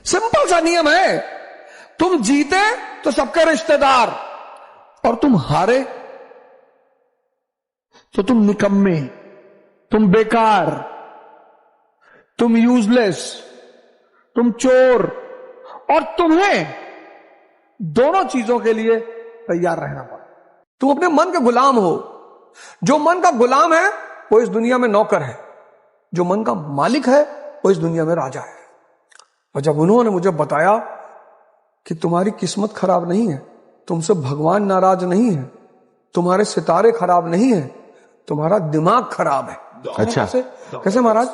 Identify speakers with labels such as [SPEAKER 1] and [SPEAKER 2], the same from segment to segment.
[SPEAKER 1] Simple सा नियम है। तुम जीते तो सबके रिश्तेदार, और तुम हारे तो तुम निकम्मे, तुम बेकार, तुम यूजलेस, तुम चोर। और तुम्हें दोनों चीजों के लिए तैयार रहना पड़ा। तुम अपने मन के गुलाम हो। जो मन का गुलाम है वो इस दुनिया में नौकर है, जो मन का मालिक है वो इस दुनिया में राजा है। और जब उन्होंने मुझे बताया कि तुम्हारी किस्मत खराब नहीं है, तुमसे भगवान नाराज नहीं है, तुम्हारे सितारे खराब नहीं है, तुम्हारा दिमाग खराब है।
[SPEAKER 2] अच्छा,
[SPEAKER 1] कैसे महाराज?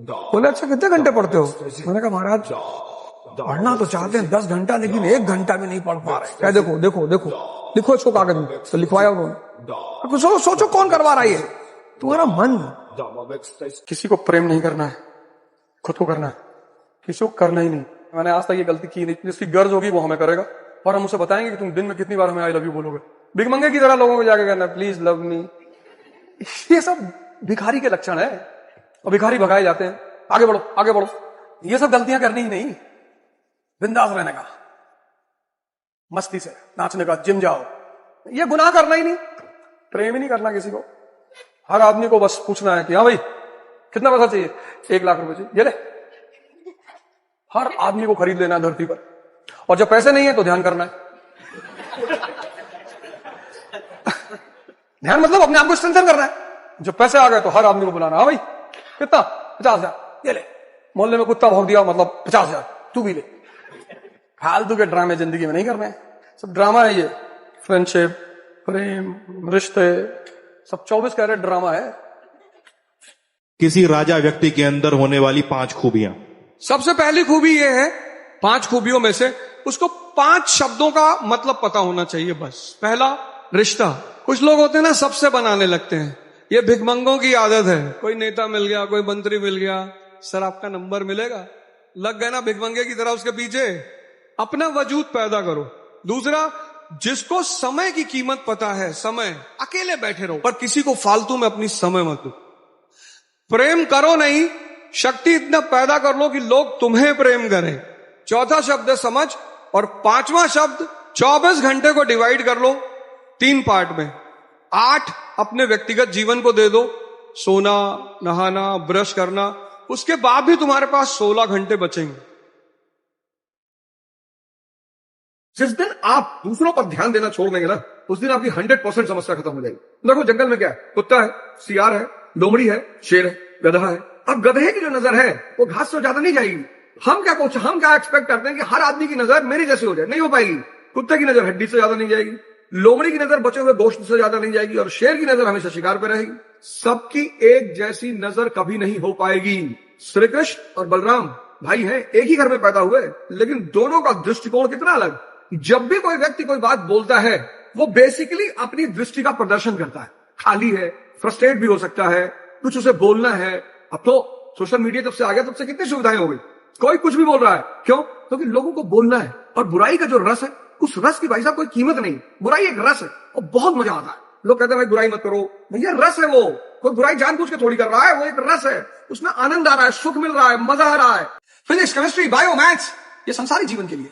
[SPEAKER 1] बोले अच्छा कितने घंटे पढ़ते हो? मैंने कहा महाराज पढ़ना तो चाहते हैं 10 घंटा, लेकिन 1 घंटा भी नहीं पढ़ पा रहे। क्या देखो देखो देखो, लिखो इसको कागज में। तो लिखवाया उन्होंने। सोचो कौन करवा रहा है ये? तुम्हारा मन। किसी को प्रेम नहीं करना है, खुद को करना है, किसी को करना ही नहीं। मैंने आज तक ये गलती की नहीं। जिसकी गर्ज होगी वो हमें करेगा, और हम उसे बताएंगे कि तुम दिन में कितनी बार हमें आई लव यू बोलोगे। भिखमंगे की तरह लोगों को जाके कहना प्लीज लव मी। ये सब भिखारी के लक्षण है, और भिखारी भगाए जाते हैं। आगे बढ़ो आगे बढ़ो। ये सब गलतियां करनी ही नहीं, बिंदास रहने का, मस्ती से नाचने का, जिम जाओ, ये गुनाह करना ही नहीं। प्रेम ही नहीं करना किसी को। हर आदमी को बस पूछना है कि हाँ भाई कितना पैसा चाहिए? 1 लाख रुपए चाहिए, ये ले। हर आदमी को खरीद लेना है धरती पर। और जब पैसे नहीं है तो ध्यान करना है। ध्यान मतलब अपने आप को स्ट्रेंथन करना है। जब पैसे आ गए तो हर आदमी को बुलाना, हाँ भाई कितना? 50,000, ये ले। मोहल्ले में कुत्ता भौंक दिया मतलब 50,000, तू भी ले। फालतू के ड्रामे जिंदगी में नहीं करने हैं। सब ड्रामा है ये। फ्रेंडशिप, प्रेम, रिश्ते, सब 24 कैरेट ड्रामा है।
[SPEAKER 2] किसी राजा व्यक्ति के अंदर होने वाली 5 खूबियां।
[SPEAKER 1] सबसे पहली खूबी ये है, 5 खूबियों में से उसको 5 शब्दों का मतलब पता होना चाहिए बस। पहला, रिश्ता। कुछ लोग होते हैं ना सबसे बनाने लगते हैं। ये भिखमंगों की आदत है। कोई नेता मिल गया, कोई मंत्री मिल गया, सर आपका नंबर मिलेगा, लग गए ना भिखमंगे की तरह उसके पीछे। अपना वजूद पैदा करो। दूसरा, जिसको समय की कीमत पता है, समय, अकेले बैठे रहो, पर किसी को फालतू में अपनी समय मत दो। प्रेम करो नहीं, शक्ति इतना पैदा कर लो कि लोग तुम्हें प्रेम करें। चौथा शब्द है समझ, और 5वां शब्द 24 घंटे को डिवाइड कर लो 3 पार्ट में। 8 अपने व्यक्तिगत जीवन को दे दो, सोना, नहाना, ब्रश करना। उसके बाद भी तुम्हारे पास 16 घंटे बचेंगे। जिस दिन आप दूसरों पर ध्यान देना छोड़ देंगे ना, उस दिन आपकी 100% समस्या खत्म हो जाएगी। देखो जंगल में क्या है? कुत्ता है, सियार है, लोमड़ी है, शेर है, गधा है। अब गधे की जो नजर है वो घास से ज्यादा नहीं जाएगी। हम क्या एक्सपेक्ट करते हैं कि हर आदमी की नजर मेरी जैसी हो जाए? नहीं हो पाएगी। कुत्ते की नजर हड्डी से ज्यादा नहीं जाएगी, लोमड़ी की नजर बचे हुए गोश्त से ज्यादा नहीं जाएगी, और शेर की नजर हमेशा शिकार पे रहेगी। सबकी एक जैसी नजर कभी नहीं हो पाएगी। श्री कृष्ण और बलराम भाई हैं, एक ही घर में पैदा हुए, लेकिन दोनों का दृष्टिकोण कितना अलग। जब भी कोई व्यक्ति कोई बात बोलता है, वो बेसिकली अपनी दृष्टि का प्रदर्शन करता है। खाली है, फ्रस्ट्रेट भी हो सकता है, कुछ उसे बोलना है। अब तो सोशल मीडिया जब से आ गया तब से कितनी सुविधाएं हो गई। कोई कुछ भी बोल रहा है, क्यों? क्योंकि लोगों को बोलना है। और बुराई का जो रस है, उस रस की भाई साहब कोई कीमत नहीं। बुराई एक रस है और बहुत मजा आता है। लोग कहते हैं भाई बुराई मत करो, भैया रस है वो। कोई बुराई जानबूझ के थोड़ी कर रहा है, वो एक रस है। उसमें आनंद आ रहा है, सुख मिल रहा है, मजा आ रहा है। फिजिक्स, केमिस्ट्री, बायो, मैथ्स, ये संसारी जीवन के लिए।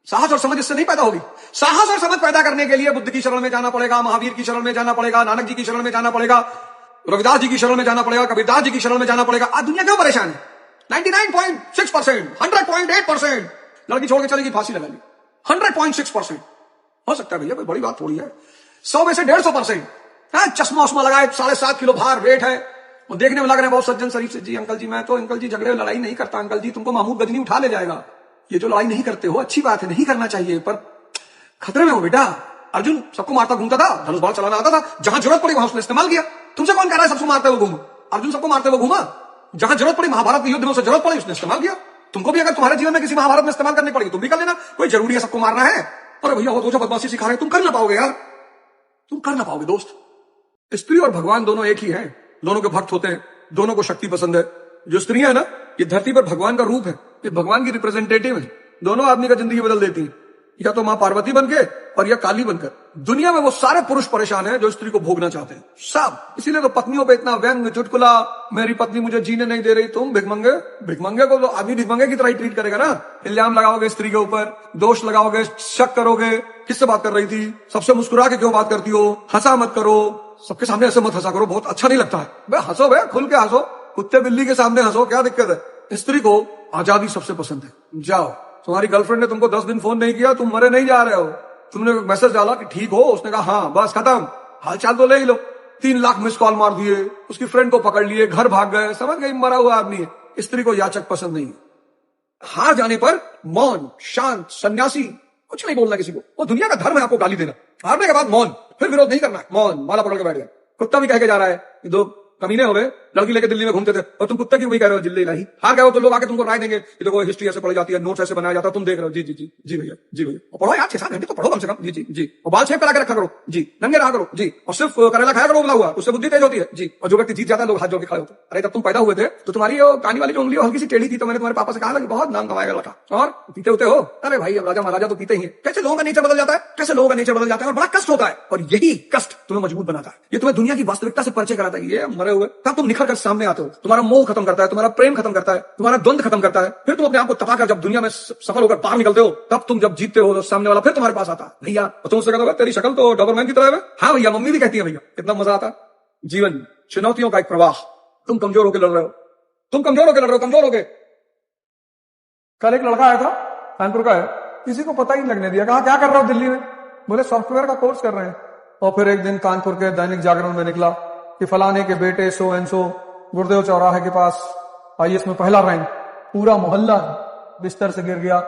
[SPEAKER 1] साहस और समझ इससे नहीं पैदा होगी। साहस और समझ पैदा करने के लिए बुद्ध की शरण में जाना पड़ेगा, महावीर की शरण में जाना पड़ेगा, नानक जी की शरण में जाना पड़ेगा, रविदास जी की शरण में जाना पड़ेगा, कबीरदास जी की शरण में जाना पड़ेगा। आज दुनिया क्यों परेशान है? 99.6%, 100.8% लड़की छोड़ के चलेगी, फांसी लगा ली। 100.6% हो सकता है भैया, कोई बड़ी बात थोड़ी है। 100 में से 150%। चश्मा उश्मा लगाए, 7.5 किलो भार वेट है, वो देखने में लग रहे हैं बहुत सज्जन शरीफ से। जी अंकल जी, मैं तो अंकल जी झगड़े लड़ाई नहीं करता अंकल जी, तुमको महमूद गजनी उठा ले जाएगा। ये जो लड़ाई नहीं करते हो अच्छी बात है, नहीं करना चाहिए, पर खतरे में हो बेटा। अर्जुन सबको मारता घूमता था, धनुष बाण चलाना आता था, जहां जरूरत पड़ी वहां उसने इस्तेमाल किया। तुमसे कौन कह रहा है सबको मारते हुए घूमो? अर्जुन सबको मारते हुए घूमा, जहां जरूरत पड़ी महाभारत के युद्ध में उसे जरूरत पड़ी उसने इस्तेमाल किया। तुमको भी अगर तुम्हारे जीवन में किसी महाभारत में इस्तेमाल करनी पड़ेगी तुम भी कर लेना। कोई जरूरी है सबको मारना है? अरे भैया वो तो जो बदमाशी सिखा रहे हैं तुम कर ना पाओगे यार, तुम कर ना पाओगे दोस्त। स्त्री और भगवान दोनों एक ही हैं, दोनों के भक्त होते हैं, दोनों को शक्ति पसंद है। जो स्त्रियां है ना, ये धरती पर भगवान का रूप है, ये भगवान की रिप्रेजेंटेटिव है। दोनों आदमी का जिंदगी बदल देती है। या तो मां पार्वती बन के और या काली बनकर। दुनिया में वो सारे पुरुष परेशान हैं जो स्त्री को भोगना चाहते हैं, सब। इसीलिए तो पत्नियों पे इतना व्यंग, चुटकुला, मेरी पत्नी मुझे जीने नहीं दे रही। तुम भिखमंगे, भिखमंगे को तो आदमी भिखमंगे की तरह ही ट्रीट करेगा ना। इल्जाम लगाओगे स्त्री के ऊपर, दोष लगाओगे, शक करोगे, किससे बात कर रही थी, सबसे मुस्कुरा के क्यों बात करती हो, हंसा मत करो, सबके सामने ऐसे मत हंसा करो, बहुत अच्छा नहीं लगता है। बे हंसो, बे खुल के हंसो, कुत्ते बिल्ली के सामने हंसो, क्या दिक्कत है। स्त्री को आजादी सबसे पसंद है। जाओ, तुम्हारी गर्लफ्रेंड ने तुमको 10 दिन फोन नहीं किया, तुम मरे नहीं जा रहे हो, तुमने मैसेज डाला कि ठीक हो, उसने कहा हाँ, बस खत्म, हालचाल तो ले ही लो। 3 लाख मिस कॉल मार दिए, उसकी फ्रेंड को पकड़ लिए, घर भाग गए, समझ गई मरा हुआ आदमी है। स्त्री को याचक पसंद नहीं है। हार जाने पर मौन, शांत, सन्यासी, कुछ नहीं बोलना किसी को। वो दुनिया का धर्म है आपको गाली देना। हारने के बाद मौन, फिर विरोध नहीं करना, मौन, माला पकड़ के बैठ गया। कुत्ता भी कह के जा रहा है कि दो कमीने हो गए, लड़की लेके दिल्ली में घूमते थे और तुम कुत्ते की वही कह रहे हो, जिल्ले इलाही। हार गए हो तो लोग आके तुमको राय देंगे कि देखो हिस्ट्री ऐसे पढ़ी जाती है, नोट्स ऐसे बनाया जाता है, तुम देख रहे हो, जी जी जी जी भैया, जी भैया, और पढ़ो यार 6-7 घंटे तो पढ़ो कम से कम, जी जी जी, और बाल शेप करा के रखा करो, जी, नंगे रहा करो, जी, और सिर्फ करेला खाया करो उबला हुआ, उससे बुद्धि तेज होती है, जी। और जो व्यक्ति जीत जाता है लोग हाथ जोड़ के खड़े होते हैं। अरे तब तुम पैदा हुए थे तो तुम्हारी कानी वाली जो उंगली हल्की सी टेढ़ी थी, तो मैंने तुम्हारे पापा से कहा कि बहुत नाम कमाएगा लड़का, और पीते होते हो। अरे भाई, अब राजा महाराजा तो पीते ही है। कैसे लोगों का नेचर बदल जाता है, कैसे लोगों का नेचर बदल जाता है, और बड़ा कष्ट होता है, और यही कष्ट तुम्हें मजबूत बनाता है। ये तुम्हें दुनिया की वास्तविकता से परिचय कराता है। ये मरे हुए तब तुम निखर कर सामने आते हो, तुम्हारा मोह खत्म करता है, तुम्हारा प्रेम खत्म करता है, तुम्हारा द्वंद खत्म करता है। फिर तुम अपने आप को तपाकर जब दुनिया में सफल होकर बाहर निकलते हो, तब तुम जब जीतते हो तो सामने वाला फिर तुम्हारे पास आता है। भैया, तुम उससे कहते हो तेरी शक्ल तो डॉबरमैन की तरह है। हाँ भैया, मम्मी भी कहती है भैया, कितना मजा आता है। जीवन चुनौतियों का एक प्रवाह, तुम कमजोर होकर लड़ रहे हो, तुम कमजोर होकर लड़ रहे हो, कमजोर होकर। कल एक लड़का आया था, कानपुर का है, किसी को पता ही नहीं लगने दिया। कहा क्या कर रहे हो दिल्ली में? बोले सॉफ्टवेयर का कोर्स कर रहे हैं। और फिर एक दिन कानपुर के दैनिक जागरण में निकला कि फलाने के बेटे सो एंड सो गुरुदेव चौराहे के पास IAS में पहला रैंक, पूरा मोहल्ला बिस्तर से गिर गया।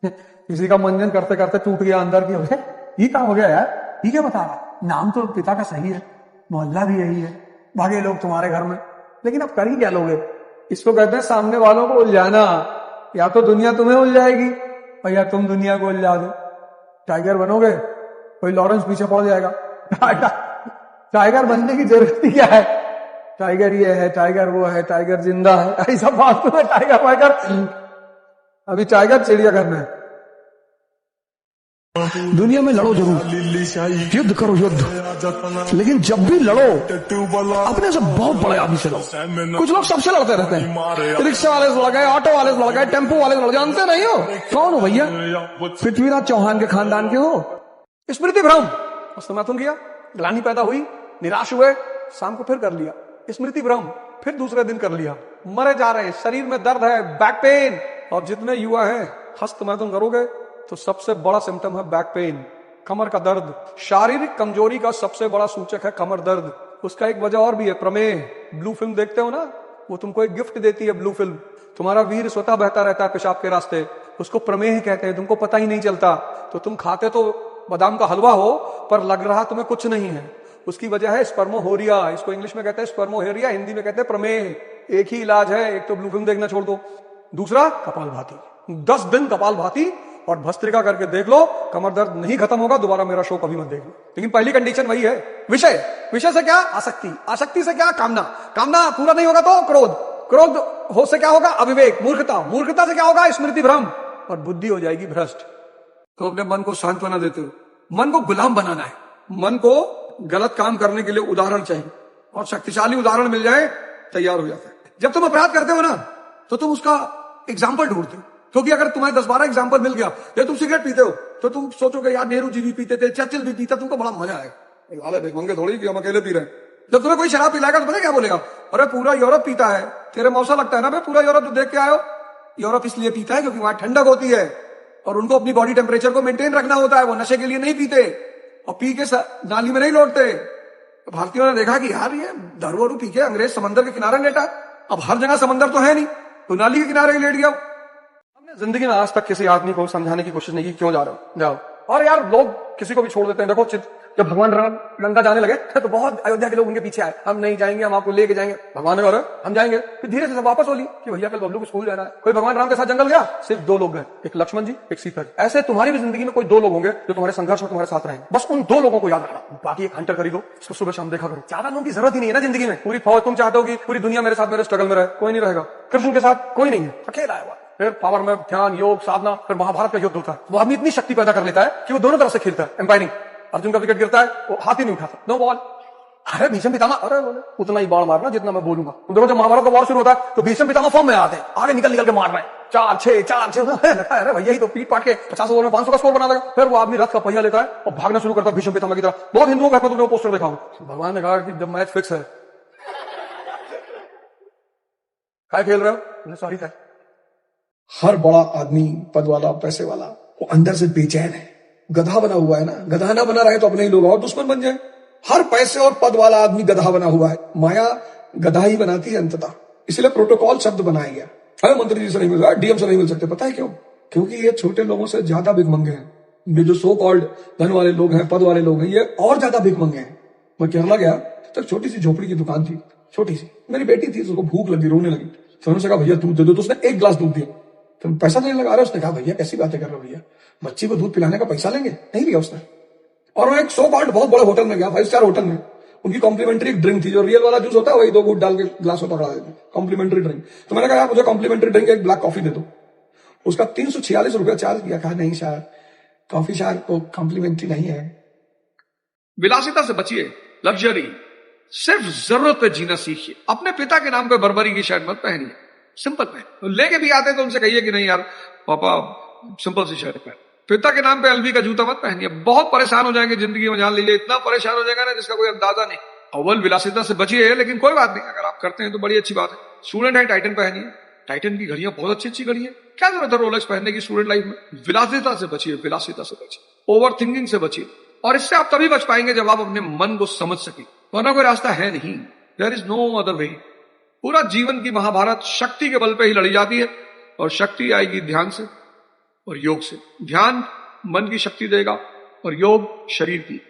[SPEAKER 1] किसी का मंजन करते करते टूट गया अंदर की। ये क्या हो गया यार, ये क्या बता रहा, नाम तो पिता का सही है, मोहल्ला भी यही है, भागे लोग तुम्हारे घर में, लेकिन अब कर ही क्या लोगे। इसको कहते हैं सामने वालों को उलझाना। या तो दुनिया तुम्हें उलझाएगी और या तुम दुनिया को उलझा दो। टाइगर बनोगे, कोई लॉरेंस पीछे पड़ जाएगा। टाइगर बनने की जरूरत क्या है, टाइगर ये है, टाइगर वो है, टाइगर जिंदा है, ऐसा फालतू में टाइगर वाइगर। अभी टाइगर चिड़ियाघर में। दुनिया में लड़ो जरूर, युद्ध करो युद्ध, लेकिन जब भी लड़ो अपने से बहुत बड़े आदमी से लड़ो। कुछ लोग सबसे लड़ते रहते हैं, रिक्शा वाले से लड़ गए, ऑटो वाले से लड़ गए, टेम्पो वाले से लड़, जानते नहीं हो कौन हो भैया? पृथ्वीराज चौहान के खानदान के हो। स्मृति भ्रम, समाथुन किया, ग्लानि पैदा हुई, निराश हुए, शाम को फिर कर लिया स्मृति भ्रम, फिर दूसरे दिन कर लिया, मरे जा रहे, शरीर में दर्द है, बैक पेन। और जितने युवा हैं, हस्तमैथुन करोगे तो सबसे बड़ा सिम्टम है बैक पेन, कमर का दर्द। शारीरिक कमजोरी का सबसे बड़ा सूचक है कमर दर्द। उसका एक वजह और भी है, प्रमेह। ब्लू फिल्म देखते हो ना, वो तुमको एक गिफ्ट देती है ब्लू फिल्म। तुम्हारा वीर स्वतः बहता रहता है पेशाब के रास्ते, उसको प्रमेह कहते हैं, तुमको पता ही नहीं चलता। तो तुम खाते तो बादाम का हलवा हो, पर लग रहा तुम्हें कुछ नहीं है। उसकी वजह है स्पर्मोहोरिया, इसको इंग्लिश में कहते हैं स्पर्मोहेरिया, हिंदी में कहते हैं प्रमेह। एक ही इलाज है, एक तो ब्लू फिल्म देखना छोड़ दो, दूसरा कपालभाति। 10 दिन कपालभाति और भस्त्रिका करके देख लो, कमर दर्द नहीं खत्म होगा। दोबारा मेरा शो कभी मत देखना, लेकिन पहली कंडीशन वही है, विषय। विषय से क्या? आसक्ति। आसक्ति से क्या? कामना। कामना पूरा नहीं होगा तो क्रोध। क्रोध हो से क्या होगा? अविवेक, मूर्खता। मूर्खता से क्या होगा? स्मृति भ्रम, और बुद्धि हो जाएगी भ्रष्ट। तो अपने मन को सांत्वना देते हो, मन को गुलाम बनाना है। मन को गलत काम करने के लिए उदाहरण चाहिए, और शक्तिशाली उदाहरण मिल जाए तैयार हो जाता है। जब तुम अपराध करते हो ना, तो तुम उसका एग्जाम्पल ढूंढते हो, क्योंकि अगर तुम्हें 10-12 एग्जाम्पल मिल गया, या तुम सिगरेट पीते हो तो तुम सोचोगे यार नेहरू जी भी पीते थे, चर्चिल भी पीता, तुमको बड़ा मजा आएगा। देखेंगे थोड़ी कि हम अकेले पी रहे हैं। जब तुम्हें कोई शराब पिलाएगा तो पता क्या बोलेगा? अरे पूरा यूरोप पीता है, तेरे मौसा लगता है ना भाई, पूरा यूरोप तो देख के आयो। यूरोप इसलिए पीता है क्योंकि वहां ठंडक होती है, और उनको अपनी बॉडी टेम्परेचर को मेंटेन रखना होता है। वो नशे के लिए नहीं पीते, और पी के नाली में नहीं लौटते। भारतीयों ने देखा कि यार ये दारू वारू पी के अंग्रेज समंदर के किनारे लेटा। अब हर जगह समंदर तो है नहीं, तो नाली के किनारे ही लेट गया। हमने जिंदगी में आज तक किसी आदमी को समझाने की कोशिश नहीं की क्यों जा रहे हो, जाओ। और यार लोग किसी को भी छोड़ देते हैं। देखो जब भगवान राम लंका जाने लगे तो बहुत अयोध्या के लोग उनके पीछे आए, हम नहीं जाएंगे, हम आपको लेके जाएंगे। भगवान ने कहा हम जाएंगे। फिर धीरे से सब वापस बोली कि भैया कल बबलू को स्कूल जाना है। कोई भगवान राम के साथ जंगल गया, सिर्फ 2 लोग गए, एक लक्ष्मण जी, एक सीता जी। ऐसे तुम्हारी भी जिंदगी में कोई 2 लोग होंगे जो तुम्हारे संघर्ष में तुम्हारे साथ रहेंगे। बस उन 2 लोगों को याद रखना, बाकी एक हंटर खरीदो, इसको सुबह शाम देखा करो। ज्यादा लोगों की जरूरत ही नहीं है ना जिंदगी में। पूरी फौज तुम चाहते हो कि पूरी दुनिया मेरे साथ मेरे स्ट्रगल में रहे, कोई नहीं रहेगा। कृष्ण के साथ कोई नहीं है, अकेला है।
[SPEAKER 3] फिर पावर में ध्यान, योग, साधना, फिर महाभारत का युद्ध होता है। वो आदमी इतनी शक्ति पैदा कर लेता है कि वो दोनों तरफ से खेलता है, एम्पायरिंग। अर्जुन का विकेट गिरता है, वो हाथ ही नहीं उठाता, नो बॉल। अरे भीष्म पितामह, अरे बोले उतना ही बाण मारना जितना मैं बोलूंगा। देखो जब महाभारत का वॉर शुरू होता है तो भीष्म पितामह फॉर्म में आते हैं, आगे निकल निकल के मार रहे हैं, 4-6 अरे भैया ही तो पीट पाट के 50 ओवर में 500 का स्कोर बना देगा। फिर वो आदमी रथ का पहिया लेता है और भागना शुरू करता है भीष्म पितामह की तरफ। बहुत हिंदुओं का तुमने पोस्टर देखा होगा। भगवान ने कहा कि जब मैच फिक्स है, क्या खेल रहे हो? Sorry sir.
[SPEAKER 4] हर बड़ा आदमी, पद वाला, पैसे वाला, वो अंदर से बेचैन है, गधा बना हुआ है ना। गधा ना बना रहे तो अपने ही लोग और दुश्मन बन जाए। हर पैसे और पद वाला आदमी गधा बना हुआ है, माया गधा ही बनाती है अंततः। इसलिए प्रोटोकॉल शब्द बनाया गया। अरे मंत्री जी से नहीं मिल रहा, डीएम से नहीं मिल सकते, पता है क्यों? क्योंकि ये छोटे लोगों से ज्यादा भिखमंगे हैं। ये जो सो कॉल्ड धन वाले लोग हैं, पद वाले लोग हैं, ये और ज्यादा भिखमंगे हैं। मैं केरला गया तो छोटी सी झोपड़ी की दुकान थी, छोटी सी। मेरी बेटी थी, उसको भूख लगी, रोने लगी। तो उन्होंने कहा भैया दूध दे दो, तो उसने 1 गिलास दूध दिया। तो पैसा नहीं लगा रहा, उसने कहा भैया कैसी बातें कर रहे हो भैया, बच्ची को दूध पिलाने का पैसा लेंगे? नहीं लिया उसने। और वो एक सो कॉल्ड बहुत बड़े होटल में गया, 5 स्टार होटल में। उनकी कॉम्प्लीमेंट्री एक ड्रिंक थी, जो रियल वाला जूस होता है वही 2 घूंट डाल के ग्लास में पकड़ा देते, कॉम्प्लीमेंट्री ड्रिंक। तो मैंने कहा मुझे कॉम्प्लीमेंट्री ड्रिंक एक ब्लैक कॉफी दे दो। उसका 346 रुपया चार्ज किया। कहा नहीं शायद कॉफी शायद तो कॉम्प्लीमेंट्री नहीं है।
[SPEAKER 1] विलासिता से बचिए, लग्जरी। सिर्फ जरूरत पे जीना सीखिए। अपने पिता के नाम पे बर्बरी की शर्ट मत पहनिए, सिंपल पहन। तो लेके भी आते तो उनसे कहिए कि नहीं यार पापा सिंपल सी शर्ट पहन। पिता के नाम पे एलवी का जूता मत पहनिए, बहुत परेशान हो जाएंगे जिंदगी में। जान लीजिए इतना परेशान हो जाएगा ना जिसका कोई अंदाजा नहीं। अव्वल विलासिता से बचिए, लेकिन कोई बात नहीं, अगर आप करते हैं तो बड़ी अच्छी बात है। स्टूडेंट है, टाइटन पहनिए। टाइटन की घड़ियां बहुत अच्छी अच्छी घड़ी है, क्या जरूरत है रोलेक्स पहनने की स्टूडेंट लाइफ में? विलासिता से बचिए, विलासिता से बचिए, ओवर थिंकिंग से बचिए। और इससे आप तभी बच पाएंगे जब आप अपने मन को समझ सके, वरना कोई रास्ता है नहीं। There is no other way. पूरा जीवन की महाभारत शक्ति के बल पे ही लड़ी जाती है, और शक्ति आएगी ध्यान से और योग से। ध्यान मन की शक्ति देगा और योग शरीर की।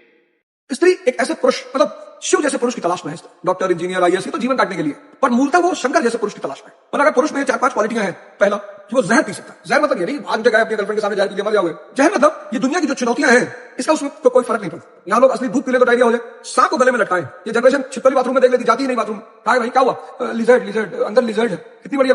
[SPEAKER 3] स्त्री एक ऐसे पुरुष, मतलब शिव जैसे पुरुष की तलाश में है। डॉक्टर, इंजीनियर, आईएएस, तो जीवन काटने के लिए, पर मूलतः वो शंकर जैसे पुरुष की तलाश में। मतलब अगर पुरुष में 4-5 क्वालिटियां हैं, पहला कि वो जहर पी सकता है। जहर मतलब ये नहीं आज जगह अपने गर्लफ्रेंड के सामने जहर पी के मर जाओगे। जहर मतलब ये दुनिया की जो चुनौतियां हैं, इसका उसमें तो कोई फर्क नहीं पड़ता। यहाँ लोग असली दूध पी ले तो डायरिया हो जाए, सांप को गले में लटकाए। ये जनरेशन छिपकली बाथरूम में देख लेती, जाती ही नहीं बाथरूम। कहा भाई क्या हुआ? लिजर्ड, लिजर्ड, अंदर लिजर्ड है। कितनी बड़ी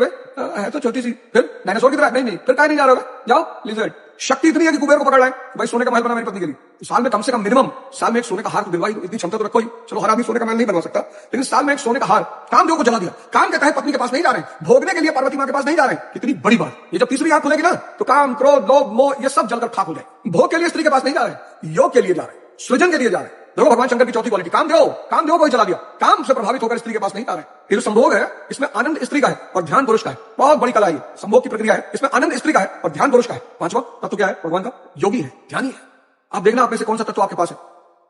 [SPEAKER 3] है तो छोटी सी। फिर डायनासोर की तरह नहीं, फिर कहा नहीं जा रहा है, जाओ लिजर्ड। शक्ति इतनी है कि कुबेर को पकड़ लाए, भाई सोने का महल बना मेरी पत्नी के लिए। साल में कम से कम मिनिमम साल में एक सोने का हार तो दिलवाई, इतनी क्षमता तो रखो ही। चलो हर आदमी सोने का महल नहीं बनवा सकता, लेकिन साल में एक सोने का हार। कामदेव को जला दिया, काम कहता है पत्नी के पास नहीं जा रहे, भोगने के लिए पार्वती मां के पास नहीं जा रहे। कितनी बड़ी बात। ये जब तीसरी आंख खुलेगी ना तो काम, क्रोध, लोभ, मोह ये सब जलकर खाक हो जाए। भोग के लिए स्त्री के पास नहीं जा रहे, योग के लिए जा रहे, सृजन के लिए जा रहे। देखो भगवान शंकर की चौथी क्वालिटी कामदेव को ही जला दिया। काम से प्रभावित होकर स्त्री के पास नहीं जा रहे। ये जो संभोग है इसमें आनंद स्त्री का है और ध्यान पुरुष का है। बहुत बड़ी कला है संभोग की प्रक्रिया है, इसमें आनंद स्त्री का है और ध्यान पुरुष का है। 5वां तत्व क्या है भगवान का? योगी है, ध्यानी है। आप देखना आप में से कौन सा तत्व आपके पास है।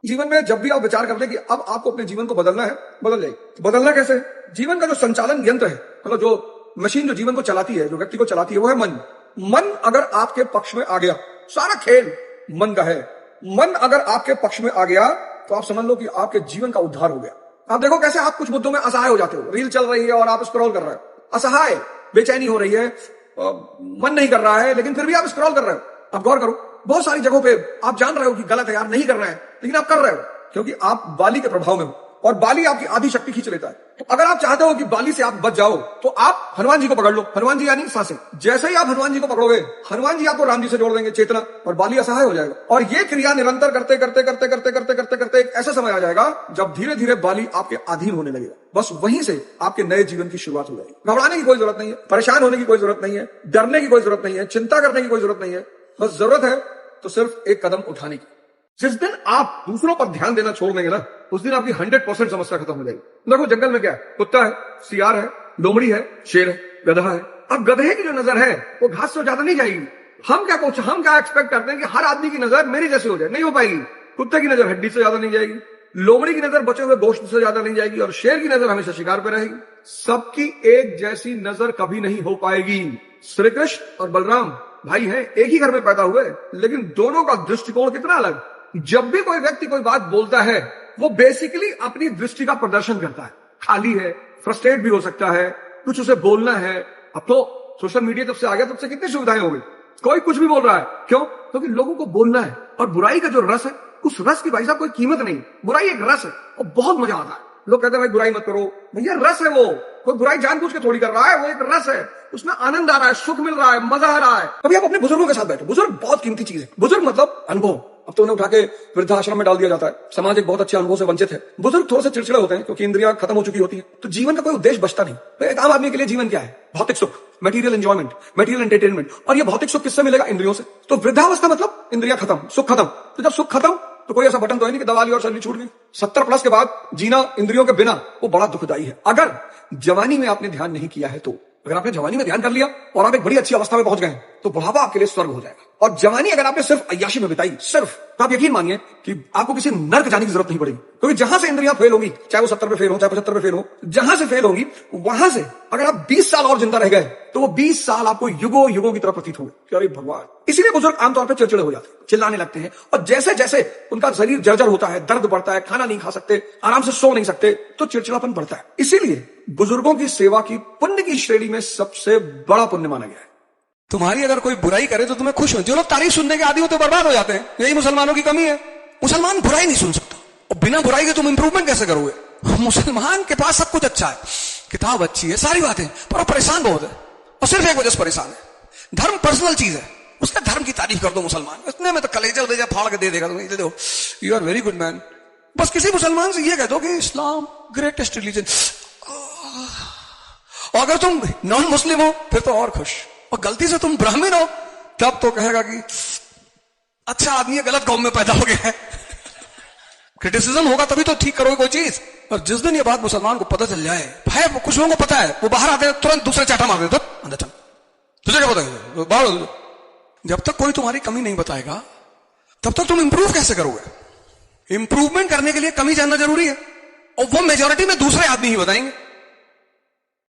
[SPEAKER 3] जीवन में जब भी आप विचार कर ले कि अब आपको अपने जीवन को बदलना है, बदल जाएगी। बदलना कैसे? जीवन का जो संचालन यंत्र है, मतलब जो मशीन जो जीवन को चलाती है, जो व्यक्ति को चलाती है, वो है मन। मन अगर आपके पक्ष में आ गया, सारा खेल मन का है। मन अगर आपके पक्ष में आ गया तो आप समझ लो कि आपके जीवन का उद्धार हो गया। आप देखो कैसे आप कुछ मुद्दों में असहाय हो जाते हो। रील चल रही है और आप स्क्रॉल कर रहे हो, असहाय, बेचैनी हो रही है, मन नहीं कर रहा है, लेकिन फिर भी आप स्क्रॉल कर रहे हो। आप गौर करो, बहुत सारी जगहों पे आप जान रहे हो कि गलत है यार, नहीं कर रहे हैं, लेकिन आप कर रहे हो क्योंकि आप बाली के प्रभाव में हो और बाली आपकी आधी शक्ति खींच लेता है। तो अगर आप चाहते हो कि बाली से आप बच जाओ तो आप हनुमान जी को पकड़ लो। हनुमान जी यानी सांसें। जैसे ही आप हनुमान जी को पकड़ोगे, हनुमान जी आपको राम जी से जोड़ देंगे, चेतना, और बाली असहाय हो जाएगा। और ये क्रिया निरंतर करते करते करते करते करते करते करते एक ऐसा समय आ जाएगा जब धीरे धीरे बाली आपके अधीन होने लगेगा। बस वहीं से आपके नए जीवन की शुरुआत हो जाएगी। घबराने की कोई जरूरत नहीं है, परेशान होने की कोई जरूरत नहीं है, डरने की कोई जरूरत नहीं है, चिंता करने की कोई जरूरत नहीं है। बस जरूरत है तो सिर्फ एक कदम उठाने की। जिस दिन आप दूसरों पर ध्यान देना छोड़ देंगे ना, उस दिन आपकी 100% समस्या खत्म हो जाएगी। देखो जंगल में क्या है, कुत्ता है, सियार है, लोमड़ी है, शेर है, गधा है। अब गधे की जो नजर है वो घास से ज्यादा नहीं जाएगी। हम क्या एक्सपेक्ट करते हैं कि हर आदमी की नजर मेरी जैसी हो जाए, नहीं हो पाएगी। कुत्ते की नजर हड्डी से ज्यादा नहीं जाएगी, लोमड़ी की नजर बचे हुए गोश्त से ज्यादा नहीं जाएगी, और शेर की नजर हमेशा शिकार पे रहेगी। सबकी एक जैसी नजर कभी नहीं हो पाएगी। श्री कृष्ण और बलराम भाई हैं, एक ही घर में पैदा हुए, लेकिन दोनों का दृष्टिकोण कितना अलग। जब भी कोई व्यक्ति कोई बात बोलता है वो बेसिकली अपनी दृष्टि का प्रदर्शन करता है। खाली है, फ्रस्ट्रेट भी हो सकता है, कुछ उसे बोलना है। अब तो सोशल मीडिया तब से आ गया, तब से कितनी सुविधाएं हो गई, कोई कुछ भी बोल रहा है। क्यों? क्योंकि लोगों को बोलना है। और बुराई का जो रस है, उस रस की भाई साहब कोई कीमत नहीं। बुराई एक रस है और बहुत मजा आता है। लोग कहते हैं भाई बुराई मत करो, भैया रस है वो।
[SPEAKER 1] कोई बुराई जानबूझ के थोड़ी कर रहा है, वो एक रस है, उसमें आनंद आ रहा है, सुख मिल रहा है, मजा आ रहा है।
[SPEAKER 3] कभी आप अपने बुजुर्गों के साथ बैठो, बुजुर्ग बहुत कीमती चीज है। बुजुर्ग मतलब अनुभव। अब तो उन्हें उठा के वृद्धाश्रम में डाल दिया जाता है, समाज एक बहुत अच्छे अनुभव से वंचित है। बुजुर्ग थोड़े से चिड़चिड़े होते हैं क्योंकि इंद्रियां खत्म हो चुकी होती हैं, तो जीवन का कोई उद्देश्य बचता नहीं। तो एक आम आदमी के लिए जीवन क्या है? भौतिक सुख, मटेरियल एंजॉयमेंट, मटेरियल एंटरटेनमेंट। और ये भौतिक सुख किससे मिलेगा? इंद्रियों से। तो वृद्धावस्था मतलब इंद्रियां खत्म, सुख खत्म। तो जब सुख खत्म तो कोई ऐसा बटन तो है नहीं कि दबा लिया और शरीर छूट गई। 70 प्लस के बाद जीना इंद्रियों के बिना वो बड़ा दुखदाई है। अगर जवानी में आपने ध्यान नहीं किया है तो, अगर आपने जवानी में ध्यान कर लिया और आप एक बड़ी अच्छी अवस्था में पहुंच गए तो बुढ़ापा आपके लिए स्वर्ग हो जाएगा। और जवानी अगर आपने सिर्फ अय्याशी में बिताई, सिर्फ, तो आप यकीन मानिए कि आपको किसी नर्क जाने की जरूरत नहीं पड़ेगी। क्योंकि जहां से इंद्रियां फेल होंगी, चाहे वो 70 पे फेल हो, चाहे 75 पे फेल हो, जहां से फेल होंगी वहां से अगर आप 20 साल और जिंदा रह गए तो वो 20 साल आपको युगों युगों की तरह प्रतीत होंगे कि अरे भगवान। इसीलिए बुजुर्ग आमतौर पर चिड़चिड़े हो जाते हैं, चिल्लाने लगते हैं, और जैसे जैसे उनका शरीर जर्जर होता है, दर्द बढ़ता है, खाना नहीं खा सकते, आराम से सो नहीं सकते, तो चिड़चिड़ापन बढ़ता है। इसीलिए बुजुर्गों की सेवा की पुण्य की श्रेणी में सबसे बड़ा पुण्य माना गया है। तुम्हारी अगर कोई बुराई करे तो तुम्हें खुश हो। जो लोग तारीफ सुनने के आदि होते बर्बाद हो जाते हैं। यही मुसलमानों की कमी है। मुसलमान बुराई नहीं सुन सकता, और बिना बुराई के तुम इंप्रूवमेंट कैसे करोगे? मुसलमान के पास सब कुछ अच्छा है, किताब अच्छी है, सारी बातें, पर वो परेशान बहुत है, और सिर्फ एक वजह से परेशान है, धर्म पर्सनल चीज है। उसके धर्म की तारीफ कर दो मुसलमान, इतने में तो कलेजा उलेजा फाड़ के दे देगा तुम्हें, दे दो, you are very good man. बस किसी मुसलमान से ये कह दो कि इस्लाम ग्रेटेस्ट रिलीजन, और अगर तुम नॉन मुस्लिम हो फिर तो और खुश, और गलती से तुम ब्राह्मण हो तब तो कहेगा कि अच्छा आदमी गलत कौम में पैदा हो गया है। क्रिटिसिज्म होगा तभी तो ठीक करोगे कोई चीज। और जिस दिन ये बात मुसलमान को पता चल जाए, भाई कुछ लोगों को पता है, वो बाहर आते हैं तुरंत दूसरे चाटा मार देते, अंदर चल, तुझे क्या पता है बाहर। जब तक कोई तुम्हारी कमी नहीं बताएगा तब तक तुम इंप्रूव कैसे करोगे? इंप्रूवमेंट करने के लिए कमी जानना जरूरी है, और वो मेजोरिटी में दूसरे आदमी ही बताएंगे।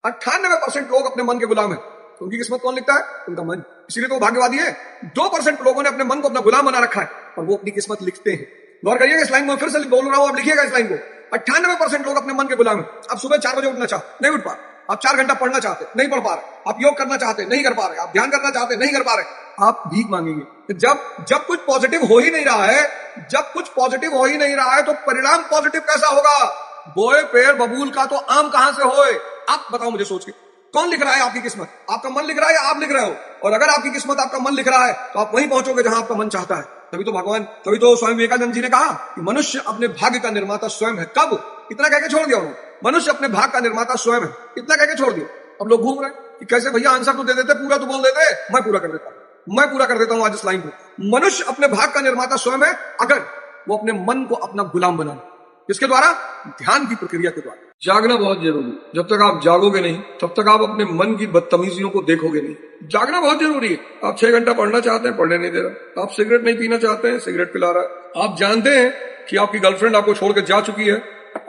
[SPEAKER 1] 98% लोग अपने मन के गुलाम है। तो उनकी किस्मत कौन लिखता है? उनका मन। इसीलिए तो वो भाग्यवादी है। 2% लोगों ने अपने मन को अपना गुलाम बना रखा है और वो अपनी किस्मत लिखते हैं। गौर करिएगा इस लाइन में, फिर से बोल रहा हूं, आप लिखिएगा इस लाइन को। 98% लोग अपने मन के गुलाम है। आप सुबह 4 बजे उठना चाहते, नहीं उठ पा रहे। आप 4 घंटा पढ़ना चाहते, नहीं पढ़ पा रहे। आप योग करना चाहते, नहीं कर पा रहे। आप ध्यान करना चाहते, नहीं कर पा रहे। आप भीख मांगेंगे। जब कुछ पॉजिटिव हो ही नहीं रहा है, जब कुछ पॉजिटिव हो ही नहीं रहा है तो परिणाम पॉजिटिव कैसा होगा? बोए पेड़ बबूल का तो आम कहां से होए? आप बताओ मुझे सोच के, कौन लिख रहा है आपकी किस्मत? आपका मन लिख रहा है या आप लिख रहे हो? और अगर आपकी किस्मत आपका मन लिख रहा है तो आप वहीं पहुंचोगे जहां आपका मन चाहता है। तभी तो स्वामी विवेकानंद जी ने कहा कि मनुष्य अपने भाग्य का निर्माता स्वयं है। कब? इतना कहकर छोड़ दिया उन्होंने, मनुष्य अपने भाग्य का निर्माता स्वयं है। इतना कहकर छोड़ दिया। अब लोग घूम रहे हैं कि कैसे भैया आंसर तो दे देते, पूरा तो बोल देते। मैं पूरा कर देता हूं आज इस लाइन को। मनुष्य अपने भाग्य का निर्माता स्वयं है अगर वो अपने मन को अपना गुलाम बनाए। किसके द्वारा? ध्यान की प्रक्रिया के द्वारा। जागना बहुत जरूरी। जब तक आप जागोगे नहीं तब तक आप अपने मन की बदतमीजियों को देखोगे नहीं। जागना बहुत जरूरी है। आप 6 घंटा पढ़ना चाहते हैं, पढ़ने नहीं दे रहा। आप सिगरेट नहीं पीना चाहते हैं, सिगरेट पिला रहा है। आप जानते हैं कि आपकी गर्लफ्रेंड आपको छोड़कर जा चुकी है,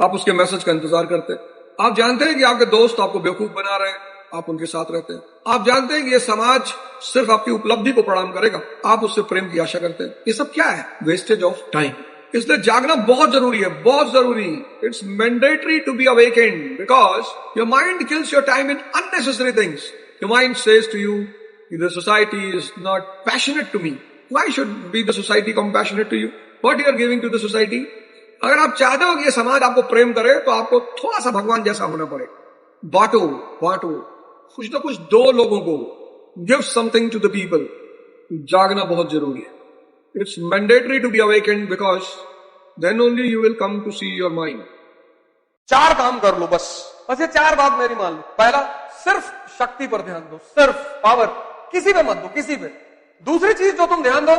[SPEAKER 1] आप उसके मैसेज का इंतजार करते हैं। आप जानते हैं कि आपके दोस्त आपको बेवकूफ बना रहे हैं, आप उनके साथ रहते हैं। आप जानते हैं कि ये समाज सिर्फ आपकी उपलब्धि को प्रणाम करेगा, आप उससे प्रेम की आशा करते हैं। ये सब क्या है? Wastage of time. इसलिए जागना बहुत जरूरी है, बहुत जरूरी। It's mandatory to be awakened because your mind kills your time in unnecessary things. Your mind says to you the society is not passionate to me. Why should be the society compassionate to you? What you are giving to the society? अगर आप चाहते हो कि ये समाज आपको प्रेम करे तो आपको थोड़ा सा भगवान जैसा होना पड़ेगा। बांटो कुछ ना कुछ दो लोगों को। Give something to the people. जागना बहुत जरूरी है। It's mandatory to be awakened because then only you will come to see your mind.
[SPEAKER 3] 4 काम कर लो बस ये 4 बात मेरी मान लो। पहला, सिर्फ शक्ति पर ध्यान दो, सिर्फ पावर, किसी पे मत दो, किसी पे। दूसरी चीज जो तुम ध्यान दो,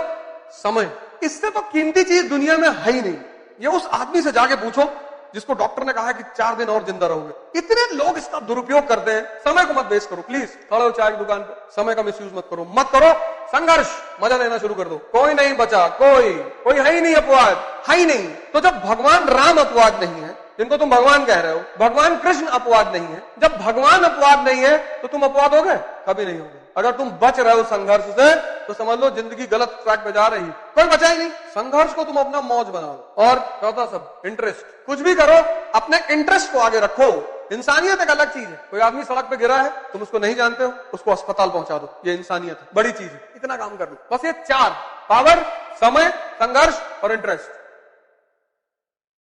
[SPEAKER 3] समय। इससे तो कीमती चीज दुनिया में है ही नहीं। ये उस आदमी से जाके पूछो जिसको डॉक्टर ने कहा है कि 4 दिन और जिंदा रहोगे। इतने लोग इसका दुरुपयोग करते हैं। समय को मत वेस्ट करो प्लीज। खड़े हो चाय की दुकान पे, समय का मिसयूज मत करो। संघर्ष, मजा लेना शुरू कर दो। कोई नहीं बचा, कोई है ही नहीं अपवाद, है ही नहीं। तो जब भगवान राम अपवाद नहीं है, जिनको तुम भगवान कह रहे हो, भगवान कृष्ण अपवाद नहीं है, जब भगवान अपवाद नहीं है तो तुम अपवाद हो गए? कभी नहीं होगे। अगर तुम बच रहे हो संघर्ष से तो समझ लो जिंदगी गलत ट्रैक पे जा रही है। कोई बचा ही नहीं। संघर्ष को तुम अपना मौज बनाओ। और चौथा सब, इंटरेस्ट। कुछ भी करो, अपने इंटरेस्ट को आगे रखो। इंसानियत एक अलग चीज है। कोई आदमी सड़क पे गिरा है, तुम उसको नहीं जानते हो, उसको अस्पताल पहुंचा दो, ये इंसानियत है, बड़ी चीज है। इतना काम कर दो बस। ये 4, पावर, समय, संघर्ष और इंटरेस्ट।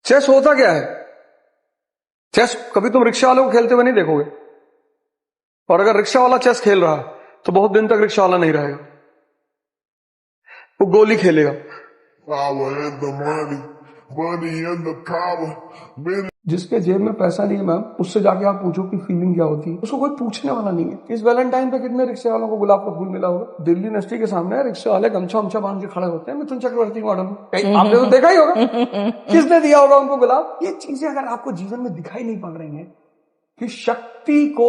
[SPEAKER 1] चेस होता क्या है?
[SPEAKER 3] चेस कभी तुम रिक्शा वाले को खेलते हुए नहीं देखोगे, और अगर रिक्शा वाला चेस खेल रहा है तो बहुत दिन तक रिक्शा वाला नहीं रहेगा, वो गोली खेलेगा।
[SPEAKER 5] Power and the money, money and the power. Many
[SPEAKER 4] जिसके जेब में पैसा नहीं है मैम, उससे जाके आप पूछो कि फीलिंग क्या होती है, उसको कोई पूछने वाला नहीं है। इस वैलेंटाइन पे कितने रिक्शे वालों को गुलाब का फूल मिला होगा? दिल्ली यूनिवर्सिटी के सामने रिक्शे वाले गमछा उमछा बांध के खड़े होते हैं मिथुन चक्रवर्ती मॉडल में, आपने तो देखा ही होगा। किसने दिया होगा उनको गुलाब? ये चीजें अगर आपको जीवन में दिखाई नहीं पड़ रही हैं कि शक्ति को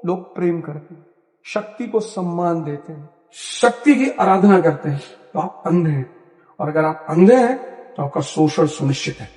[SPEAKER 4] लोग प्रेम करते हैं, शक्ति को सम्मान देते हैं, शक्ति की आराधना करते हैं, तो आप अंधे हैं। और अगर आप अंधे हैं तो आपका शोषण सुनिश्चित है।